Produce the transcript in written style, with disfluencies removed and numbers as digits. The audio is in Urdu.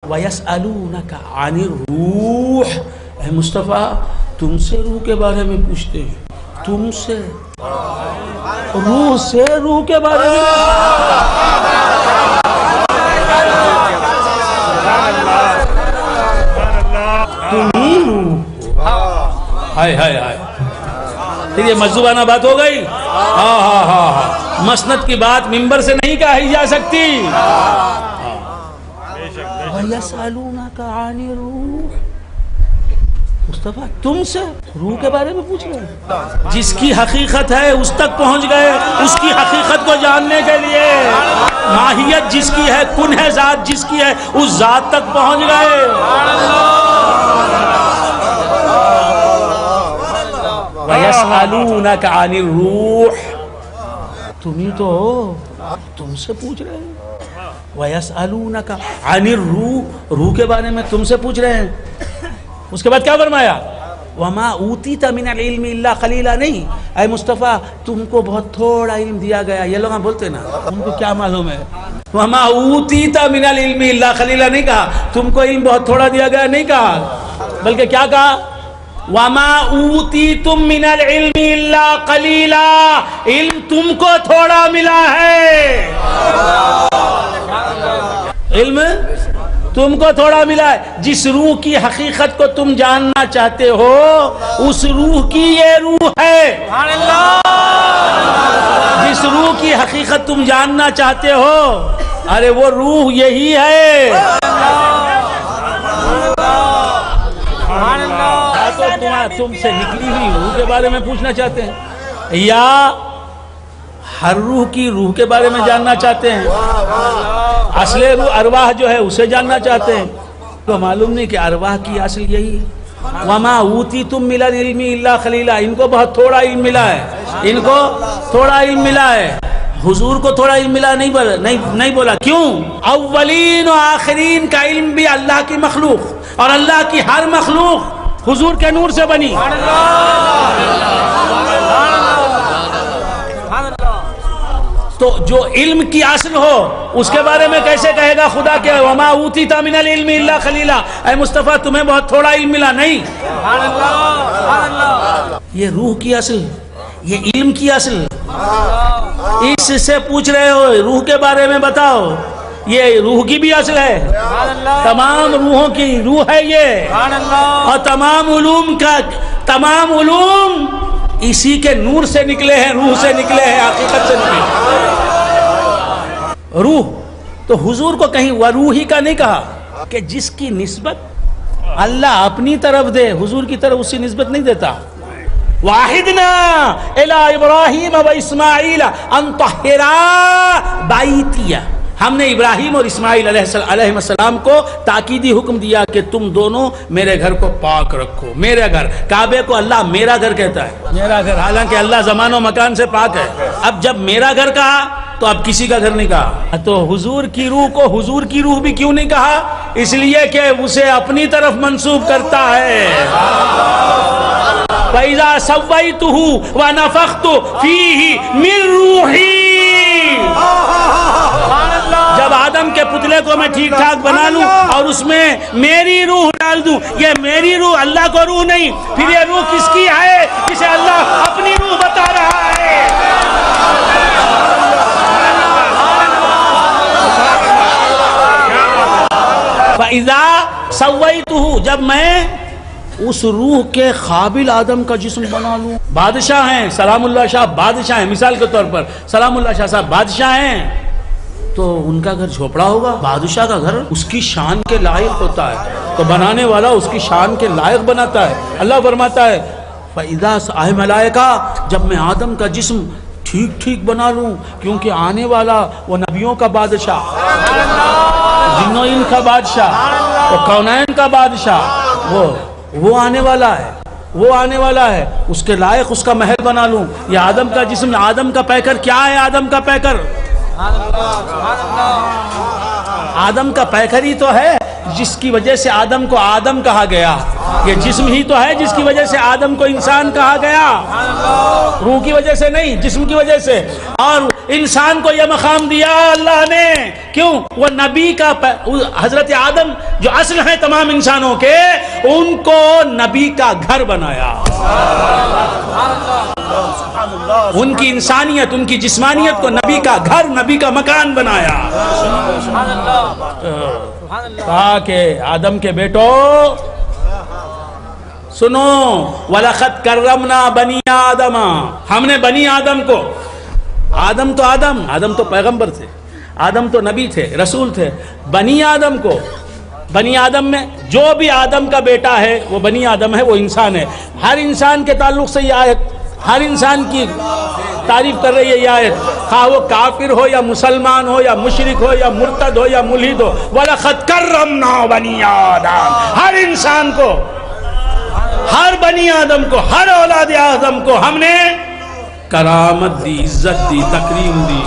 وَيَسْأَلُونَكَ عَنِ الرُّوحِ، اے مصطفیٰ تم سے روح کے بارے میں پوچھتے ہیں، تم سے روح کے بارے میں تمہیں روح ہائے پھر یہ مجذوبانہ بات ہو گئی. ہاں مسند کی بات ممبر سے نہیں کہی جا سکتی. وَيَسْأَلُونَكَ عَنِ الرُّوحِ، مصطفیٰ تم سے روح کے بارے میں پوچھ رہے ہیں. جس کی حقیقت ہے اس تک پہنچ گئے، اس کی حقیقت کو جاننے کے لیے ماہیت جس کی ہے، کن ہے ذات جس کی ہے، اس ذات تک پہنچ گئے. وَيَسْأَلُونَكَ عَنِ الرُّوحِ، تم ہی تو ہو، تم سے پوچھ رہے ہیں. وَيَسْأَلُونَكَ عَنِ الرُّوحِ، روح کے بارے میں تم سے پوچھ رہے ہیں. اس کے بعد کیا فرمایا؟ وَمَا أُوتِيتَ مِنَ الْعِلْمِ إِلَّا قَلِيلًا، نہیں اے مصطفیٰ تم کو بہت تھوڑا علم دیا گیا. یہ لوگ ہم بولتے نا ان کو کیا معلوم ہے. وَمَا أُوتِيتَ مِنَ الْعِلْمِ إِلَّا قَلِيلًا نہیں کہا، تم کو علم بہت تھوڑا دیا گیا نہیں کہا، بلکہ کیا کہا؟ وَمَا أُوتِيتُم مِّنَ الْعِلْمِ إِلَّا قَلِيلًا، علم تم کو تھوڑا ملا ہے. علم تم کو تھوڑا ملا ہے. جس روح کی حقیقت کو تم جاننا چاہتے ہو اس روح کی یہ روح ہے. جس روح کی حقیقت تم جاننا چاہتے ہو ارے وہ روح یہی ہے. تم سے نکلی ہوئی روح کے بارے میں پوچھنا چاہتے ہیں یا ہر روح کی روح کے بارے میں جاننا چاہتے ہیں؟ اصل روح ارواح جو ہے اسے جاننا چاہتے ہیں. تو معلوم نہیں کہ ارواح کی اصل یہی ہے. وَمَا أُوتِيتُم مِّنَ الْعِلْمِ إِلَّا قَلِيلًا، ان کو بہت تھوڑا علم ملا ہے، ان کو تھوڑا علم ملا ہے. حضور کو تھوڑا علم ملا نہیں بولا. کیوں؟ اولین و آخرین کا علم بھی اللہ کی مخلوق اور اللہ کی ہر مخلوق حضور کے نور سے بنی. تو جو علم کی اصل ہو اس کے بارے میں کیسے کہے گا خدا کہ وَمَا أُوتِيتَ مِنَ الْعِلْمِ إِلَّا قَلِيلًا، اے مصطفیٰ تمہیں بہت تھوڑا علم ملا. نہیں، یہ روح کی اصل، یہ علم کی اصل. اس سے پوچھ رہے ہو روح کے بارے میں بتاؤ، یہ روح کی بھی اصل ہے. تمام روحوں کی روح ہے یہ، اور تمام علوم اسی کے نور سے نکلے ہیں، روح سے نکلے ہیں، حقیقت سے نکلے ہیں. روح تو حضور کو کہیں وروحی کا نہیں کہا کہ جس کی نسبت اللہ اپنی طرف دے، حضور کی طرف اسی نسبت نہیں دیتا. وَعَهِدْنَا إِلَىٰ إِبْرَاهِيمَ وَإِسْمَاعِيلَ أَن طَهِّرَا بَيْتِيَ، ہم نے ابراہیم اور اسماعیل علیہ السلام کو تاکیدی حکم دیا کہ تم دونوں میرے گھر کو پاک رکھو. میرے گھر، کعبے کو اللہ میرا گھر کہتا ہے، میرا گھر، حالانکہ اللہ زمان و مکان سے پاک ہے. اب جب میرا گھر کہا تو اب کسی کا گھر نہیں کہا. تو حضور کی روح کو حضور کی روح بھی کیوں نہیں کہا؟ اس لیے کہ اسے اپنی طرف منسوب کرتا ہے. فَإِذَا سَوَّيْتُهُ وَنَفَخْتُ فِيهِ مِن رُّوحِي، جب آدم کے پتلے کو میں ٹھیک ٹھاک بنا لوں اور اس میں میری روح ڈال دوں، یہ میری روح اللہ کو روح نہیں، پھر یہ روح کس کی ہے جسے اللہ اپنی روح بتا رہا ہے؟ فَإِذَا سَوَّيْتُهُ، جب میں اس روح کے قابل آدم کا جسم بنا لوں. بادشاہ ہیں سلام اللہ شاہ، بادشاہ ہیں، مثال کے طور پر سلام اللہ شاہ صاحب بادشاہ ہیں، تو ان کا گھر جھوپڑا ہوگا؟ بادشاہ کا گھر اس کی شان کے لائق ہوتا ہے، تو بنانے والا اس کی شان کے لائق بناتا ہے. اللہ فرماتا ہے فَإِذَا اے ملائکہ، جب میں آدم کا جسم ٹھیک بنا لوں، کیونکہ آنے والا وہ نبیوں کا بادشاہ، جن و ان کا بادشاہ، وہ کونین کا بادشاہ، وہ آنے والا ہے، وہ آنے والا ہے، اس کے لائق اس کا محل بنا لوں. یہ آدم کا جسم، آدم کا پیکر کیا ہے؟ آدم کا پیکر، آدم کا پیکر ہی تو ہے جس کی وجہ سے آدم کو آدم کہا گیا. یہ جسم ہی تو ہے جس کی وجہ سے آدم کو انسان کہا گیا، روح کی وجہ سے نہیں، جسم کی وجہ سے۔ اور انسان کو یہ مقام دیا اللہ نے، کیوں؟ وہ نبی کا حضرت آدم جو اصل ہیں تمام انسانوں کے، ان کو نبی کا گھر بنایا۔ ان کی انسانیت، ان کی جسمانیت کو نبی کا گھر، نبی کا مکان بنایا۔ کہا کہ آدم کے بیٹو سنو، وَلَقَدْ كَرَّمْنَا بَنِي آدَمَ، ہم نے بنی آدم کو، آدم تو پیغمبر تھے، آدم تو نبی تھے، رسول تھے، بنی آدم کو، بنی آدم میں جو بھی آدم کا بیٹا ہے وہ بنی آدم ہے، وہ انسان ہے۔ ہر انسان کے تعلق سے یہ آیت، ہر انسان کی تعریف کر رہی ہے یہ آیت، خواہ وہ کافر ہو یا مسلمان ہو یا مشرک ہو یا مرتد ہو یا ملحد ہو۔ وَلَقَدْ كَرَّمْنَا بَنِي آدَمَ، ہر انسان کو، ہر بنی آدم کو، ہر اولاد آدم کو ہم نے کرامت دی، عزت دی، تکریم دی۔